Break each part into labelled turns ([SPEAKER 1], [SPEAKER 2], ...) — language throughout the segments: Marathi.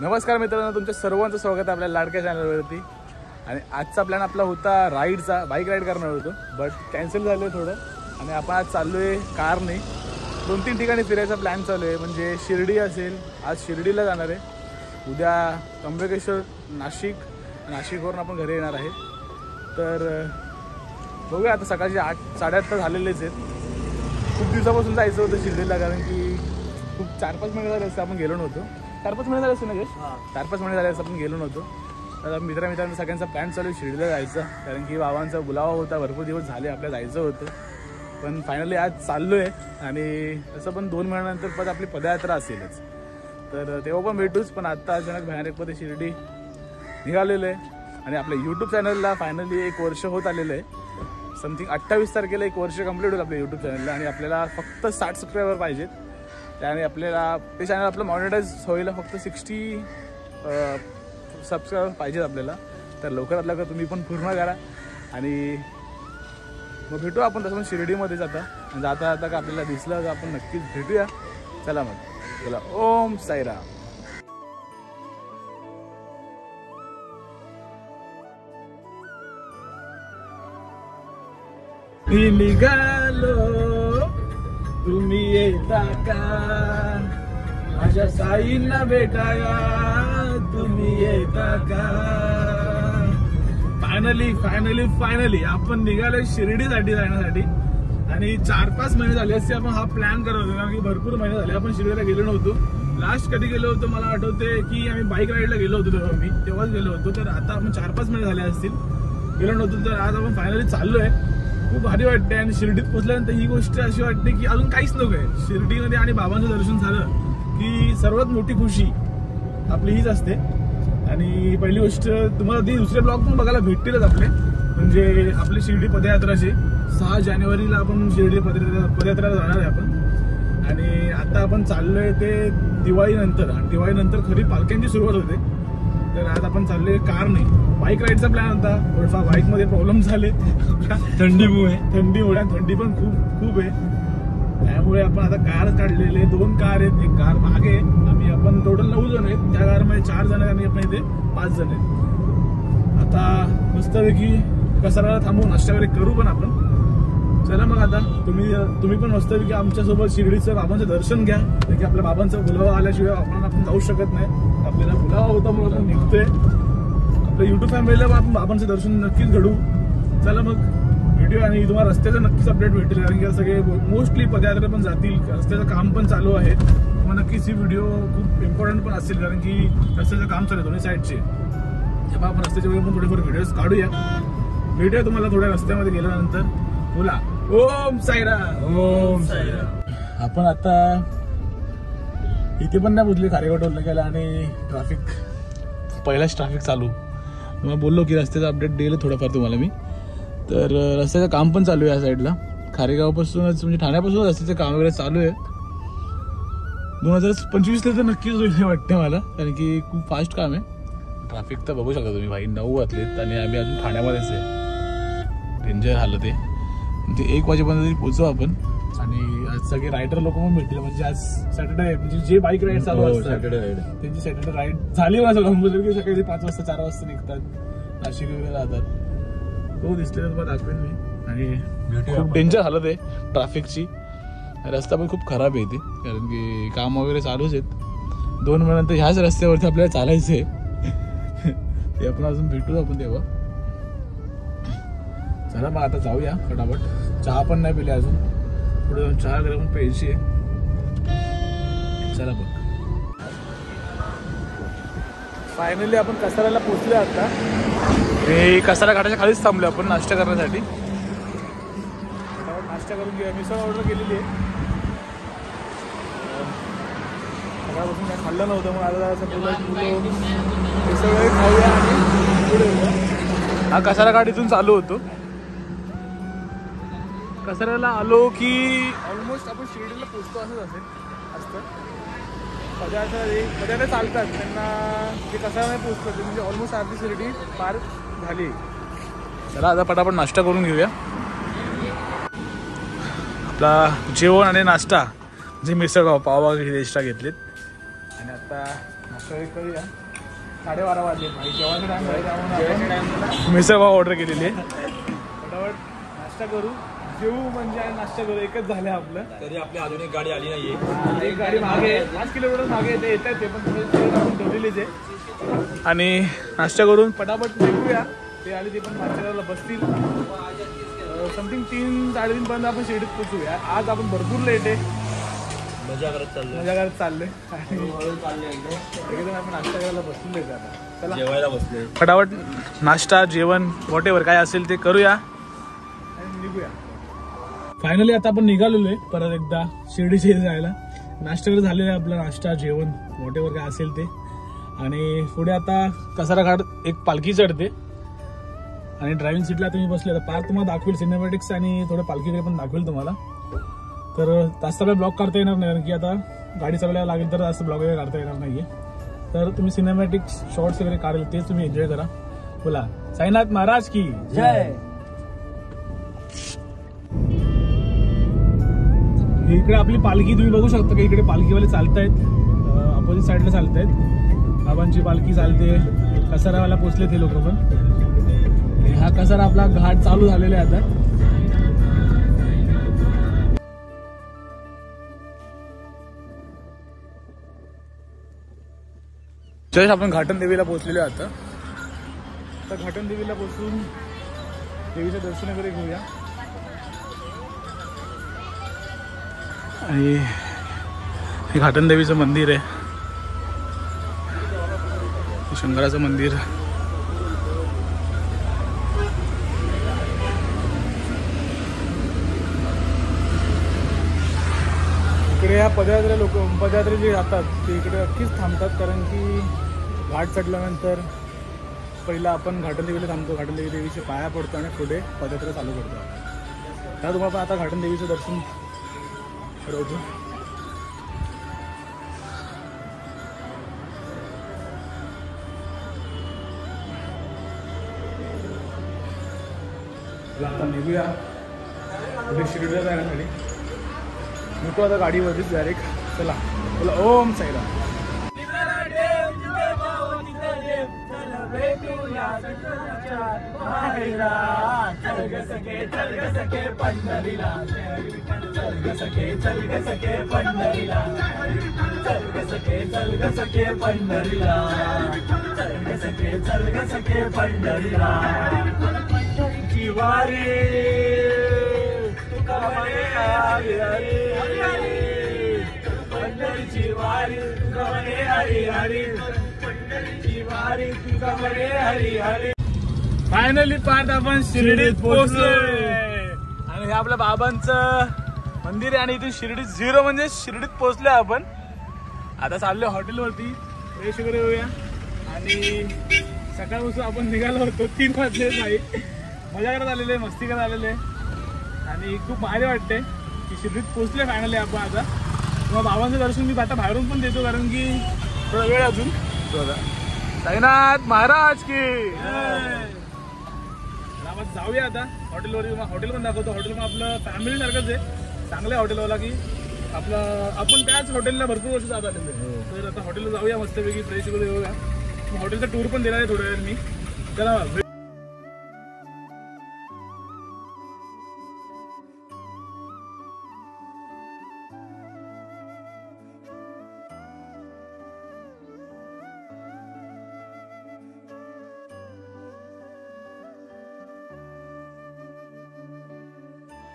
[SPEAKER 1] नमस्कार मित्रांनो, तुमच्या सर्वांचं स्वागत आहे आपल्या लाडक्या चॅनलवरती। आणि आजचा प्लॅन आपला होता राईडचा, बाईक राईड करणार होतो, बट कॅन्सल झालं थोडं। आणि आपण आज चाललो आहे कारने 2-3 ठिकाणी फिरायचा प्लॅन चालू आहे। म्हणजे शिर्डी असेल, आज शिर्डीला जाणार आहे, उद्या त्र्यंबकेश्वर, नाशिकवरून आपण घरी येणार आहे। तर बघूया, आता सकाळचे 8-8:30 तर झालेलेच आहेत। खूप दिवसापासून जायचं होतं शिर्डीला, कारण की खूप 4-5 महिने झाले असते आपण गेलो नव्हतो। 4-5 महिने झाले असते ना गश? 4-5 महिने झाले असं आपण गेलो नव्हतो। तर मित्रांचा सगळ्यांचा प्लॅन चालू आहे शिर्डीला जायचा, कारण की बाबांचा बुलावा होता, भरपूर दिवस झाले आपल्याला जायचं होतं। पण फायनली आज चाललो आहे। आणि तसं पण 2 महिन्यानंतर परत आपली पदयात्रा असेलच, तर तेव्हा पण भेटूच। पण आत्ता अचानक भयानकपणे शिर्डी निघालेलं आहे। आणि आपल्या यूट्यूब चॅनलला फायनली 1 वर्ष होत आलेलं आहे। समथिंग 28 तारखेला 1 वर्ष कंप्लीट होईल आपल्या यूट्यूब चॅनलला। आणि आपल्याला फक्त 60 सबस्क्रायबर पाहिजेत, त्याने आपल्याला ते चॅनल आपलं मॉनिटाईज व्हायला फक्त 60 सबस्क्रायबर पाहिजेत आपल्याला। तर लवकरात लवकर तुम्ही पण पूर्ण करा। आणि मग भेटू आपण तसं पण शिर्डीमध्येच आता जाता का आपल्याला दिसलं तर आपण नक्कीच भेटूया। चला मग, बोला ओम साईराम। निघालो तुम्ही येता का, माझ्या साईंना भेटाया तुम्ही येता का। फायनली आपण निघालो शिर्डीसाठी जाण्यासाठी। आणि 4-5 महिने झाले असते आपण हा प्लॅन करत होतो, कारण की भरपूर महिने झाले आपण शिर्डीला गेलो नव्हतो। लास्ट कधी गेलो होतो मला आठवते की आम्ही बाईक राईडला गेलो होतो, तेव्हाच गेलो होतो। तर आता आपण 4-5 महिने झाले असतील गेलो नव्हतो। तर आज आपण फायनली चाललोय, खूप भारी वाटते। आणि शिर्डीत पोहोचल्यानंतर ही गोष्ट अशी वाटते की अजून काहीच नको आहे शिर्डीमध्ये, आणि बाबांचं दर्शन झालं की सर्वात मोठी खुशी आपली हीच असते। आणि पहिली गोष्ट तुम्हाला ती दुसरे ब्लॉग पण बघायला भेटतीलच आपले, म्हणजे आपली शिर्डी पदयात्राचे 6 जानेवारीला आपण शिर्डी पदयात्रा जाणार आहे आपण। आणि आता आपण चाललोय ते दिवाळीनंतर, आणि दिवाळीनंतर खरी पालख्यांची सुरुवात होते। तर आज आपण चाललोय कारने। बाईक राईडचा प्लॅन होता, थोडंफार बाईकमध्ये प्रॉब्लेम झाले थंडीमुळे, थंडी पण खूप आहे, त्यामुळे आपण आता कार काढलेले 2 कार आहेत, 1 कार मागे। आपण टोटल 9 जण आहेत, त्या कारमध्ये 4 जण आहेत आणि आपण इथे 5 जण आहेत। आता मस्तपैकी कसाराला थांबून नाश्ता वगैरे करू पण आपण। चला मग, आता तुम्ही पण मस्तपैकी आमच्यासोबत शिर्डीचं बाबांचं दर्शन घ्या, कारण की आपल्या बाबांचा बुलावा आल्याशिवाय आपण जाऊ शकत नाही। आपल्याला बुलावा होता म्हणून आपण निघतोय। आपल्या युट्यूब फॅमिलीला आपण बाबांचं दर्शन नक्कीच घडू। चला मग व्हिडिओ, आणि तुम्हाला रस्त्याचं नक्कीच अपडेट भेटेल, कारण की सगळे मोस्टली पदयात्रा पण जातील, रस्त्याचं काम पण चालू आहे। मग नक्कीच ही व्हिडिओ खूप इम्पॉर्टंट पण असेल, कारण की रस्त्याचं काम चालू आहे दोन्ही साईडचे। तेव्हा आपण रस्त्याच्या वेळी पण थोडेफार व्हिडिओज काढूया। भेटूया तुम्हाला थोड्या रस्त्यामध्ये गेल्यानंतर। बोला ओम साईराम। ओम साईराम। आपण आता इथे पण नाही पोहोचले, खारेगाव टोलला गेला आणि पहिलाच ट्रॅफिक चालू। मग बोललो की रस्त्याचं अपडेट देईल थोडंफार तुम्हाला मी। तर रस्त्याचं काम पण चालू आहे या साईडला, खारेगावपासूनच, म्हणजे ठाण्यापासून रस्त्याचं काम वगैरे चालू आहे। 2025ला तर नक्कीच होईल वाटतं मला, कारण की खूप फास्ट काम आहे। ट्रॅफिक तर बघू शकता तुम्ही भाई, 9 वाजलेत आणि आम्ही अजून ठाण्यामध्येच आहे। डेंजर हालत आहे, म्हणजे 1 वाजेपर्यंत तरी पोहोचू आपण। आणि आज सगळे रायडर लोक पण भेटले, म्हणजे आज सॅटर्डे आहे, म्हणजे जे बाईक राईड चालू असतात सॅटर्डे राईड, त्यांची सॅटर्डे राईड झाली माझं कंपल्सरी, की सकाळी 5 वाजता 4 वाजता निघतात, नाशिक वगैरे जातात। तो दिसले तर दाखवेन मी। आणि खूप डेंजर हालत आहे ट्रॅफिकची, रस्ता पण खूप खराब आहे इथे, कारण की काम वगैरे चालूच आहेत। 2 महिन्यानंतर ह्याच रस्त्यावरती आपल्याला चालायचं आहे ते आपण अजून भेटू आपण तेव्हा। चला मग आता जाऊया फटाफट। चहा पण नाही पिली अजून, पुढे जाऊन चहा वगैरे पण प्यायची आहे। चला बघ, फायनली आपण कसाराला पोहोचलो आता। हे कसारा घाटाच्या खालीच थांबलो आपण नाश्ता करण्यासाठी। नाश्ता करून घेऊया, मिसळ ऑर्डर केलेली आहे। सकाळपासून काय खाल्लं नव्हतं, मग आता असं मिसळ वगैरे खाऊया आणि पुढे येऊया। हा कसारा घाट इथून चालू होतो। कसाऱ्याला आलो की ऑलमोस्ट आपण शिर्डीला पोचतो असंच असतं। पदयात्रा चालतात त्यांना ते कसाऱ्याला पोचतात, म्हणजे ऑलमोस्ट अर्धी शिर्डी पार झाली। चला आता पटापट नाश्ता करून घेऊया। आपला जेवण आणि नाश्ता, जे मिसळ पाव वगैरे एक्स्ट्रा घेतलेत। आणि आता नाश्ता करूया 12:30 वाजले जेवणाचा टाइम आहे मिसळ पाव ऑर्डर केलेली आहे फटाफट नाश्ता करू जेवू म्हणजे नाश्ता करू एकच झालं आपलं
[SPEAKER 2] तरी आपली अजून एक गाडी आली नाहीये
[SPEAKER 1] एक गाडी मागे 5 किलोमीटर मागे येतात ते पण आपण ठेवलेलीच आहे आणि नाश्ता करून पटापट निघूया ते आले ते पण नाश्त्याला बसतील समथिंग 3-3:30 पर्यंत आपण शिर्डीत पोहोचूया आज आपण भरपूर लेट आहे
[SPEAKER 2] मजा करत
[SPEAKER 1] चालले आणि एकदम आपण नाश्ता करायला बसलेले चला
[SPEAKER 2] जेवायला बसले
[SPEAKER 1] फटाफट नाश्ता जेवण वॉट एव्हर काय असेल ते करूया आणि निघूया फायनली आता आपण निघालेलो आहे परत एकदा शिर्डीच्या जायला नाश्ता वगैरे झालेला आहे आपला नाश्ता जेवण वॉट एव्हर काय असेल ते आणि पुढे आता कसारा घाट एक पालखी चढते आणि ड्रायव्हिंग सीटला तुम्ही बसले तर पार्क तुम्हाला दाखवेल सिनेमॅटिक्स आणि थोडं पालखीकडे पण दाखवेल तुम्हाला तर जास्त वेळ ब्लॉग करता येणार नाही कारण की आता गाडी चालवायला लागेल तर जास्त ब्लॉग वगैरे काढता येणार नाहीये तर तुम्ही सिनेमॅटिक्स शॉर्ट्स वगैरे काढेल तेच तुम्ही एन्जॉय करा बोला साईनाथ महाराज की जय इकडे आपली पालखी तुम्ही बघू शकता की इकडे पालखीवाले चालतायत अपोजिट साईडला चालतायत बाबांची पालखी चालते कसारावाला पोचले ते लोक पण हा कसारा आपला घाट चालू झालेला आहे आता जस्ट आपण घाटन देवीला पोहोचलेलो आता तर घाटन देवीला पोहोचून देवीचं दर्शन वगैरे घेऊया आणि हे घाटन देवीचं मंदिर आहे शंकराचं मंदिर इकडे ह्या पदयात्रे जे जातात ते इकडे नक्कीच थांबतात कारण की घाट चढल्यानंतर पहिला आपण घाटन देवीला थांबतो घाटन देवीचे पाया पडतो आणि पुढे पदयात्रा चालू करतो त्या तुम्हाला आता घाटन देवीचं दर्शन करवतो आता निघूया पुढे शिर्डीला जाण्यासाठी नको आता गाडीवरतीच डायरेक्ट चला बोला ओम साईराम फायनली पार्ट आपण शिर्डीत पोहोचलोय आणि हे आपल्या बाबांचं मंदिर आहे आणि इथे शिर्डी 0 म्हणजे शिर्डीत पोहोचलोय आपण आता चाललोय हॉटेलवरती फ्रेश वगैरे होऊया आणि सकाळपासून आपण निघालो होतो 3 वाजले नाही मजा करत आलेले मस्ती करत आलेले आणि खूप भारी वाटते की शिर्डीत पोहोचले फायनली आपण आता मग बाबांचं दर्शन मी आता बाहेरून पण देतो कारण की थोडा वेळ अजून साईनाथ महाराज की आपण जाऊया आता हॉटेलवर हॉटेल पण दाखवतो हॉटेल पण आपलं फॅमिली सारखंच आहे चांगलं हॉटेलवाला की आपलं आपण त्याच हॉटेलला भरपूर वर्ष जात आलेलो आहे तर आता हॉटेलला जाऊया मस्तपैकी फ्रेश वगैरे येऊया हॉटेलचा टूर पण देणार आहे थोड्या वेळ मी चला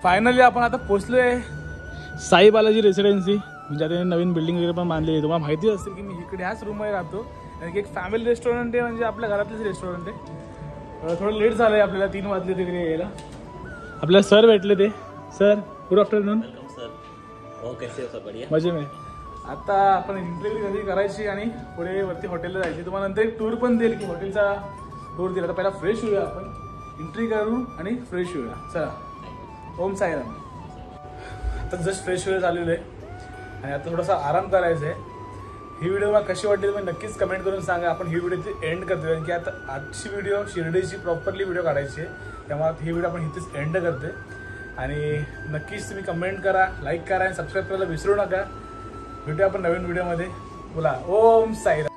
[SPEAKER 1] फायनली आपण आता पोहोचलोय साई बालाजी रेसिडेन्सी म्हणजे आता नवीन बिल्डिंग वगैरे पण बांधली आहे तुम्हाला माहितीच असेल की मी इकडे ह्याच रूममध्ये राहतो आणि एक फॅमिली रेस्टॉरंट आहे म्हणजे आपल्या घरातलेच रेस्टॉरंट आहे थोडं लेट झालं आहे आपल्याला 3 वाजले तिकडे यायला आपल्याला सर भेटले ते सर गुड आफ्टरनून मजे में आता आपण इंटरव्ह्यू कधी करायची आणि पुढे वरती हॉटेलला जायची तुम्हाला नंतर एक टूर पण देईल की हॉटेलचा टूर दिला तर पहिला फ्रेश होऊया आपण एंट्री करू आणि फ्रेश होऊया चला ओम साईराम आता जस्ट फ्रेश वगैरे झालेलं आहे आणि आता थोडासा आराम करायचा आहे ही व्हिडिओ मला कशी वाटली तुम्ही नक्कीच कमेंट करून सांगा आपण ही व्हिडिओ एंड करतो कारण की आता आजची व्हिडिओ शिर्डीची प्रॉपरली व्हिडिओ काढायची आहे त्यामुळे ही व्हिडिओ आपण इथेच एंड करते आणि नक्कीच तुम्ही कमेंट करा लाईक करा आणि सबस्क्राईब करायला विसरू नका भेटूया आपण नवीन व्हिडिओमध्ये बोला ओम साईराम